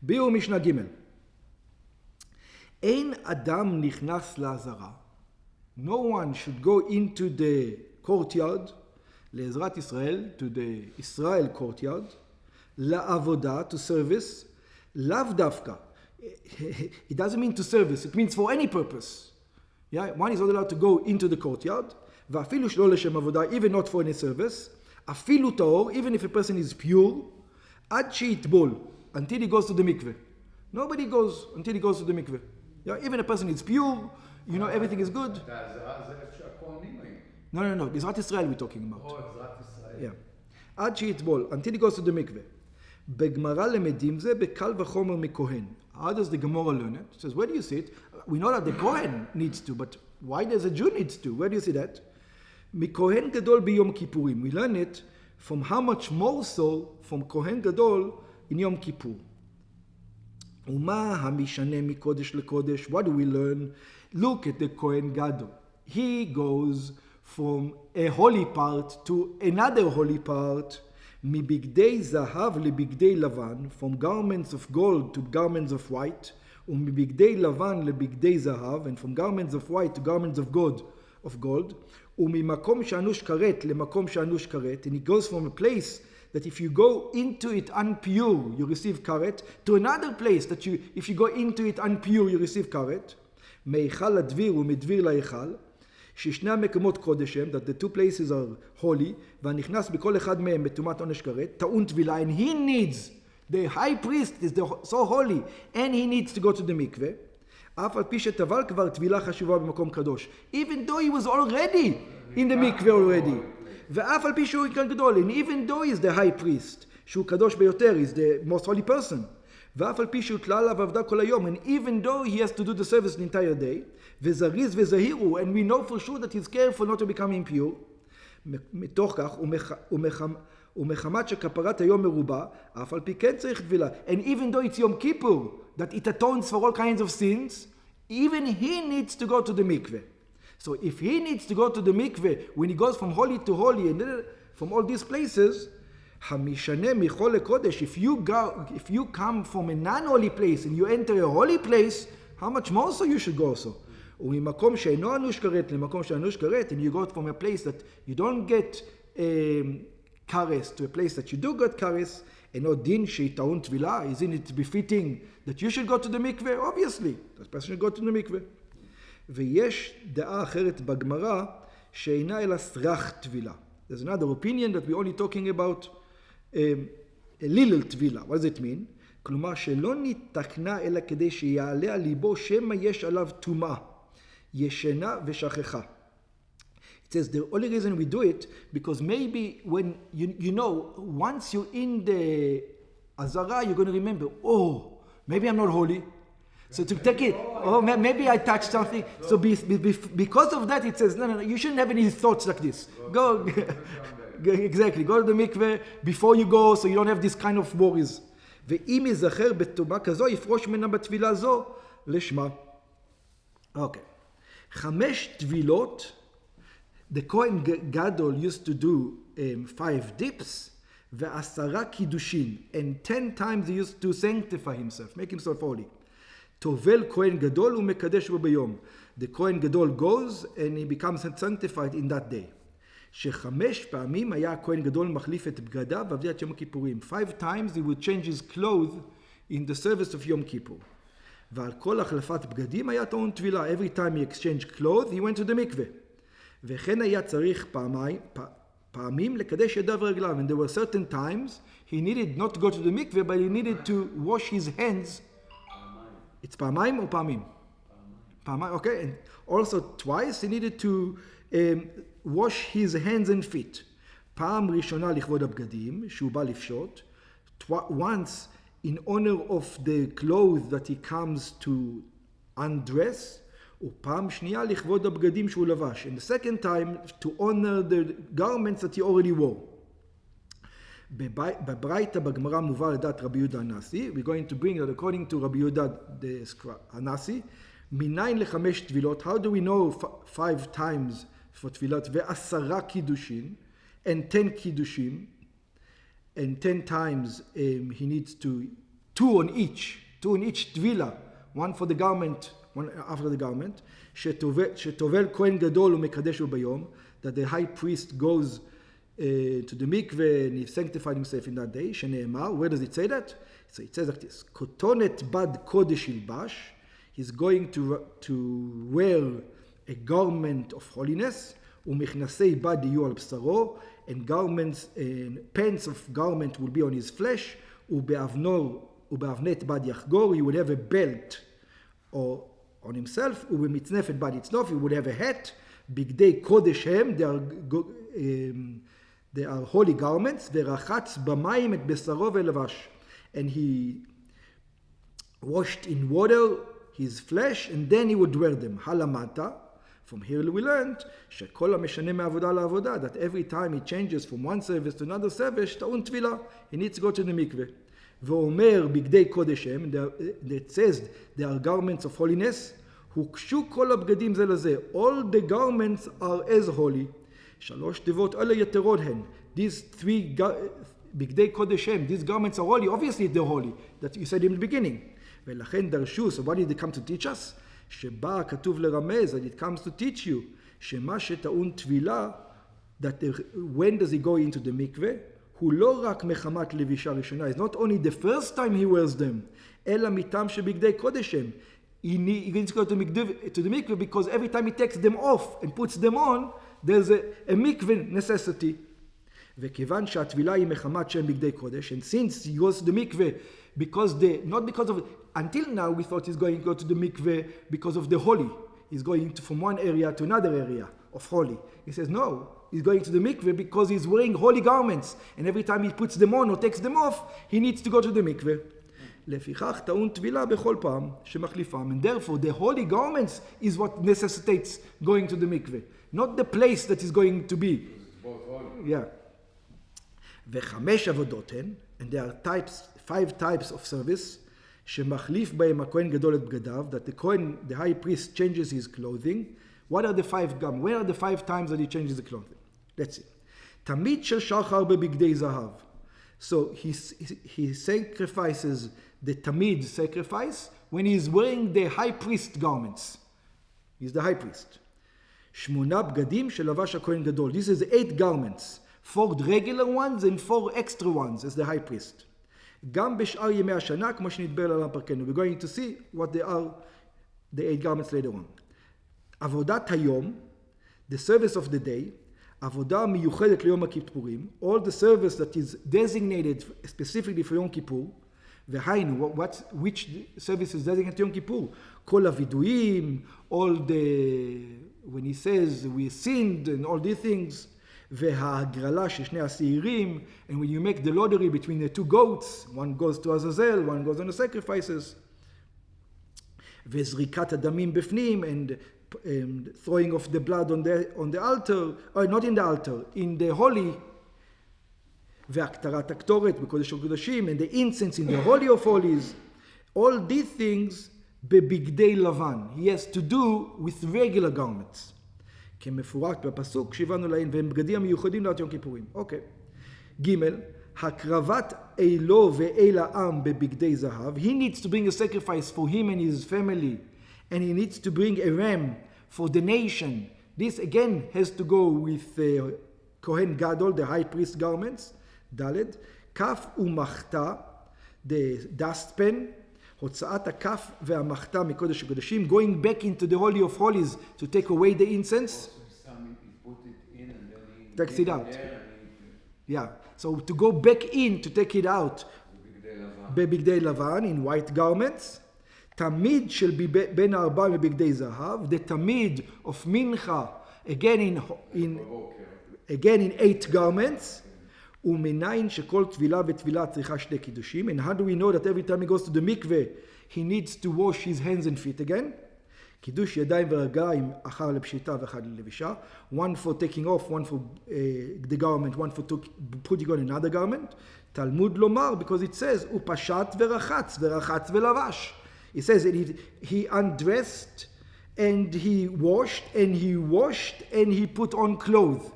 ביאור משנה ג' אין אדם נכנס לעזרה. No one should go into the courtyard, לעזרת ישראל, to the Israel courtyard, לעבודה, to service, לאו דווקא. It doesn't mean to service, it means for any purpose. Yeah? One is not allowed to go into the courtyard, ואפילו שלא לשם עבודה, even not for any service, אפילו טהור, even if a person is pure, עד שיטבול, until he goes to the mikveh. Nobody goes until he goes to the mikveh. Yeah? Even a person is pure, you know, everything is good. No, בעזרת ישראל we're talking about. בעזרת ישראל. Yeah. עד שיטבול, until he goes to the mikveh. בגמרא למדים זה בקל וחומר מכהן. How does the Gemara learn it? It says, where do you see it? We know that the Kohen needs to, but why does a Jew needs to? Where do you see that? מכהן גדול ביום כיפורים. We learn it from how much more so from כהן גדול in יום כיפור. ומה המשנה מקודש לקודש? What do we learn? Look at the Kohen Gadol. He goes from a holy part to another holy part, מבגדי זהב לבגדי לבן, from garments of gold to garments of white, ומבגדי לבן לבגדי זהב, and from garments of white to garments of gold, וממקום שאנוש כרת למקום שאנוש כרת, and he goes from a place that if you go into it unpure, you receive karet, to another place that if you go into it unpure, you receive karet, מהיכל לדביר ומדביר להיכל, ששני המקומות קודש הם, that the two places are holy, והנכנס בכל אחד מהם בטומאת עונש כרת, טעון טבילה, and he needs, the high priest is so holy, and he needs to go to the mikveh, אף על פי שטבל כבר טבילה חשובה במקום קדוש, even though he was already in the mikveh already, ואף על פי שהוא כאן גדול, and even though he is the high priest, שהוא קדוש ביותר, is the most holy person, ואף על פי שהוא תלה עליו עבדה כל היום, and even though he has to do the service the entire day, וזריז וזהירו, and we know for sure that he's careful not to become impure, מתוך כך, ומחמת שכפרת היום מרובה, אף על פי כן צריך טבילה, and even though it's Yom Kippur, that it atones for all kinds of sins, even he needs to go to the mikveh. So if he needs to go to the mikveh, when he goes from holy to holy, and then from all these places, המשנה מחול לקודש, if you come from a non-holy place and you enter a holy place, how much more so you should go so? וממקום שאינו אנוש כרת למקום שאנוש כרת, and you go from a place that you don't get kares to a place that you do get kares, אינו דין שיטעון טבילה, isn't it befitting that you should go to the mikveh? Obviously, that person should go to the mikveh. ויש דעה אחרת בגמרא שאינה אלא סרח טבילה. There's another opinion that we're only talking about a little טבילה. What does it mean? כלומר שלא נתקנה אלא כדי שיעלה על ליבו שמא יש עליו טומאה, ישנה ושכחה. It says the only reason we do it because maybe when you know once you're in the azara you're going to remember, oh, maybe I'm not holy. So to take it, oh, maybe I touched something. So because of that, it says, no, you shouldn't have any thoughts like this. Go, exactly, go to the mikveh before you go, so you don't have this kind of worries. ואם יזכר בטומאה כזו, יפרוש ממנה בתבילה זו לשמה. Okay. 5 טבילות, the Kohen Gadol used to do 5 dips, ו10 קידושין, and 10 times he used to sanctify himself, make himself holy. טובל כהן גדול ומקדש בו ביום. The כהן גדול goes and he becomes sanctified in that day. ש5 פעמים היה הכהן גדול מחליף את בגדיו בעבודת יום הכיפורים. 5 times he would change his clothes in the service of יום כיפור. ועל כל החלפת בגדים היה טעון טבילה. Every time he exchanged clothes, he went to the mikveh. וכן היה צריך פעמים לקדש ידיו ורגליו. And there were certain times he needed not to go to the mikveh, but he needed to wash his hands. It's פעמיים or פעמים? פעמיים, okay. And also twice he needed to wash his hands and feet. פעם ראשונה לכבוד הבגדים, שהוא בא לפשוט. Once in honor of the clothes that he comes to undress. ופעם שנייה לכבוד הבגדים שהוא לבש. And the second time to honor the garments that he already wore. בברייתא בגמרא מובא לדעת רבי יהודה הנשיא. We're going to bring that according to רבי יהודה הנשיא. מניין ל5 טבילות. How do we know 5 times for טבילות? ו10 קידושין. And 10 קידושים. And 10 times he needs to two in each tvila, one for the garment, one after the garment, שטובל כהן גדול ומקדש ביום, that the high priest goes to the mikveh and he sanctified himself in that day, שנאמר, where does it say that? So it says like this, כותונת בד קודש ילבש, he's going to wear a garment of holiness, ומכנסי בד יהיו על בשרו, and garments, and pants of garment will be on his flesh, ובאבנת בד יחגור, he will have a belt or on himself, ובמצנפת בד יצנוף, he will have a hat, בגדי קודש הם, they are holy garments, ורחץ במים את בשרו ולבש, and he washed in water his flesh, and then he would wear them. הלמדת, from here we learned, שכל המשנה מעבודה לעבודה, that every time he changes from one service to another service, טעון טבילה, he needs to go to the mikveh. ואומר בגדי קודש הם, it says, they are garments of holiness, הוקשו כל הבגדים זה לזה, all the garments are as holy, שלוש תיבות אלה יתרות הן, these three בגדי קודש הם, these garments are holy, obviously they're holy, that you said in the beginning, ולכן דרשו, so what did they come to teach us? שבא כתוב לרמז, and it comes to teach you, שמה שטעון טבילה, that when does he go into the mikveh, הוא לא רק מחמת לבישה ראשונה, it's not only the first time he wears them, אלא מטעם שבגדי קודש הם, he needs to go to the mikveh because every time he takes them off and puts them on, there's a mikveh necessity. וכיוון שהטבילה היא מחמת שם בגדי קודש, and since he goes to the mikveh not because of, until now we thought he's going to go to the mikveh because of the holy. He's going from one area to another area of holy. He says no, he's going to the mikveh because he's wearing holy garments, and every time he puts them on or takes them off, he needs to go to the mikveh. לפיכך טעון טבילה בכל פעם שמחליפם, and therefore the holy garments is what necessitates going to the mikveh, not the place that is going to be. Yeah. וחמש עבודות הן, and there are 5 types of service, שמחליף בהם הכהן גדול את בגדיו, that the high priest changes his clothing. What are the 5 garments? Where are the 5 times that he changes the clothing? Let's see. תמיד של שחר בבגדי זהב. So he sacrifices the tamid sacrifice when he is wearing the high priest garments. He's the high priest. 8 בגדים שלבש הכהן גדול. This is 8 garments. 4 regular ones and 4 extra ones as the high priest. גם בשאר ימי השנה, כמו שנדבר עליהם פרקנו. We're going to see what they are, the 8 garments later on. עבודת היום, the service of the day, עבודה מיוחדת ליום הכיפורים, all the service that is designated specifically for יום כיפור, והיינו, which service is designated to יום כיפור? כל הווידויים, all the, when he says we sinned and all these things, וההגרלה של שני השעירים, and when you make the lottery between the 2 goats, one goes to Azazel, one goes on the sacrifices, וזריקת הדמים בפנים, and throwing off the blood on the altar, or not in the altar, in the holy, והקטרת הקטורת בקודש הקודשים, and the incense in the holy of holies, all these things בבגדי לבן. He has to do with regular garments. כמפורט בפסוק שהבנו לעין, והם בגדים המיוחדים לעד יום כיפורים. אוקיי. ג' הקרבת אילו ואל העם בבגדי זהב. He needs to bring a sacrifice for him and his family, and he needs to bring a ram for the nation. This again has to go with Kohen Gadol, the high priest garments. ד' כף ומחתה, the dustpan, הוצאת הכף והמחתה מקודש הקודשים, going back into the holy of holies to take away the incense. Takes it out. Yeah, so to go back in to take it out, בבגדי לבן, in white garments. תמיד של בין 4 בבגדי זהב, the תמיד of mincha, again in 8 garments. ומניין שכל טבילה וטבילה צריכה 2 קידושים, and how do we know that every time he goes to the mikveh he needs to wash his hands and feet again? קידוש ידיים ורגליים אחר לפשיטה ואחד ללבישה, one for taking off, one for the garment, one for putting on another garment. תלמוד לומר, because it says הוא פשט ורחץ ולבש. It says that he undressed and he washed and he put on clothes.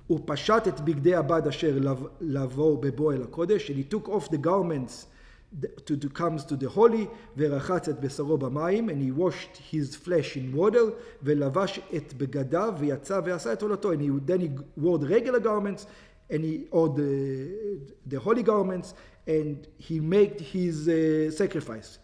הוא פשט את בגדי הבד אשר לבוא בבוא אל הקודש, and he took off the garments comes to the holy, ורחץ את בשרו במים, and he washed his flesh in water, ולבש את בגדיו, ויצא ועשה את עולתו, and then he wore the regular garments, and or the holy garments, and he made his sacrifice.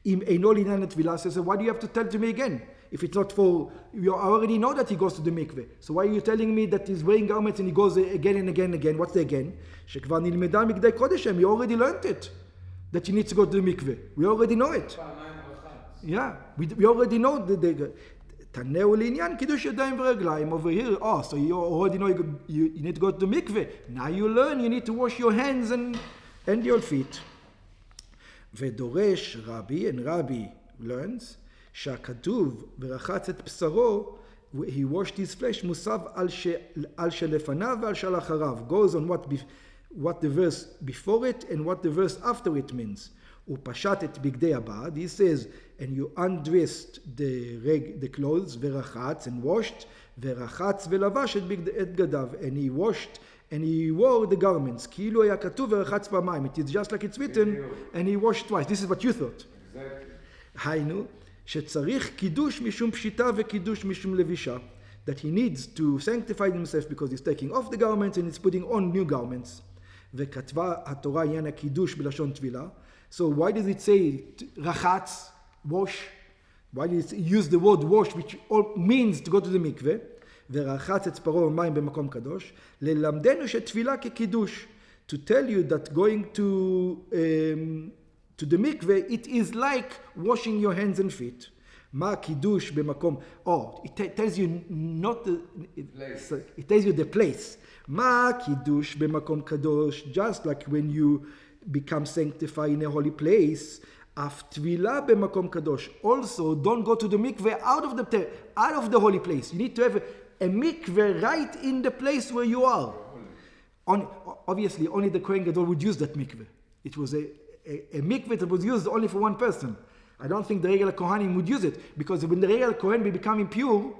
אם אינו לעניין הטבילה, says, why do you have to tell to me again? If it's not for, you already know that he goes to the mikveh. So why are you telling me that he's wearing garments and he goes again and again and again? What's the again? שכבר נלמדה מקדי קודש, you already learned it. That you need to go to the mikveh. We already know it. Yeah, we already know the תנאו לעניין קידוש ידיים ורגליים. Over here, so you already know you need to go to the mikveh. Now you learn, you need to wash your hands and your feet. ודורש רבי, and Rabbi learns, שהכתוב ורחץ את בשרו, he washed his flesh, מוסב על שלפניו ועל שלאחריו, goes on what the verse before it and what the verse after it means. הוא פשט את בגדי הבד, he says, and you undressed the clothes, ורחץ, and washed, ורחץ ולבש את בגדיו, and he washed, and he wore the garments, כאילו היה כתוב ורחץ פעמיים. It is just like it's written, and he washed twice. This is what you thought. Exactly. היינו, שצריך קידוש משום פשיטה וקידוש משום לבישה. That he needs to sanctify himself because he's taking off the garments and he's putting on new garments. וכתבה התורה עניין הקידוש בלשון טבילה. So why does it say רחץ, wash? Why does it use the word wash, which all means to go to the mikveh? ורחץ את פרעה במים במקום קדוש. ללמדנו שטבילה כקידוש. To tell you that going to the mikveh, it is like washing your hands and feet. מה קידוש במקום, it tells you not it tells you the place. מה קידוש במקום קדוש, just like when you become sanctified in a holy place, אף טבילה במקום קדוש. Also, don't go to the mikveh out of the holy place. You need to have a mikveh right in the place where you are. Obviously, only the Kohen Gadol would use that mikveh. It was a mikveh that was used only for one person. I don't think the regular Kohanim would use it, because when the regular Kohen will become impure,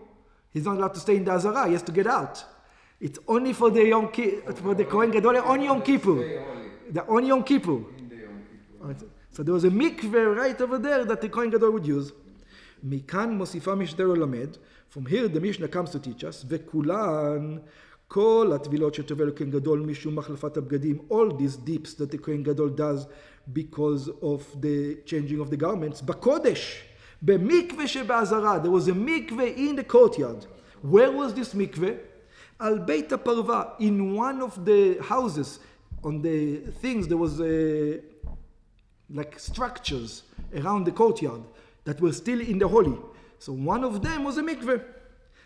he's not allowed to stay in the Azara, he has to get out. It's only for the Kohen Gadol on Yom Kippur. On Yom Kippur. So there was a mikveh right over there that the Kohen Gadol would use. מכאן מוסיפה משדר ללמד. From here the Mishnah comes to teach us, וכולן כל הטבילות שטובל לכהן גדול משום מחלפת הבגדים, all these dips that the Kohen Gadol does because of the changing of the garments, בקודש, במקווה שבעזרה. There was a mikveh in the courtyard. Where was this mikveh? על בית הפרווה, in one of the houses. On the things there was like structures around the courtyard that were still in the holy. So one of them was a mikveh.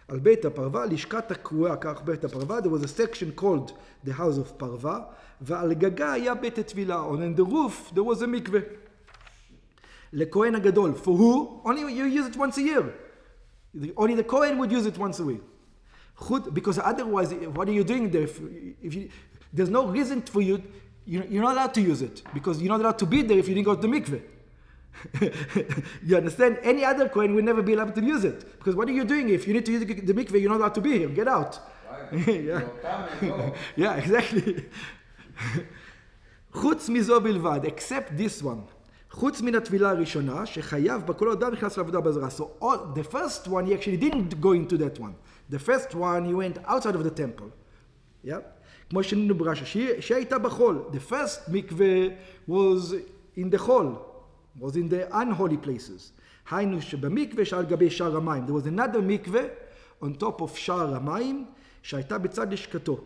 על בית הפרווה, לשכת הקרואה, כך בית הפרווה, there was a section called the house of פרווה, ועל גגה היה בית התפילה. On the roof there was a mikveh. לכהן הגדול. For who? Only you use it once a year. Only the Kohen would use it once a week. Because otherwise, what are you doing there? There's no reason for you. You're not allowed to use it, because you're not allowed to be there if you didn't go to the mikveh. You understand? Any other Kohen will never be allowed to use it. Because what are you doing? If you need to use the mikveh, you're not allowed to be here. Get out. Right. Yeah, exactly. חוץ מזו בלבד, except this one. חוץ מן התבילה הראשונה, שחייב בכל אדם נכנס לעבודה בעזרה. So the first one, he actually didn't go into that one. The first one, he went outside of the temple. Yeah? כמו שנינו ברש"י, שהייתה בחול. The first mikveh was in the חול. Was in the unholy places. היינו שבמקווה שעל גבי שער המים. There was another mikveh on top of שער המים, שהייתה בצד לשכתו.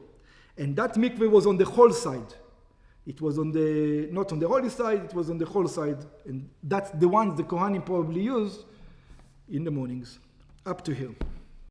And that mikveh was on the whole side. It was not on the holy side, it was on the whole side. And that's the ones the Kohanim probably use in the mornings. Up to here.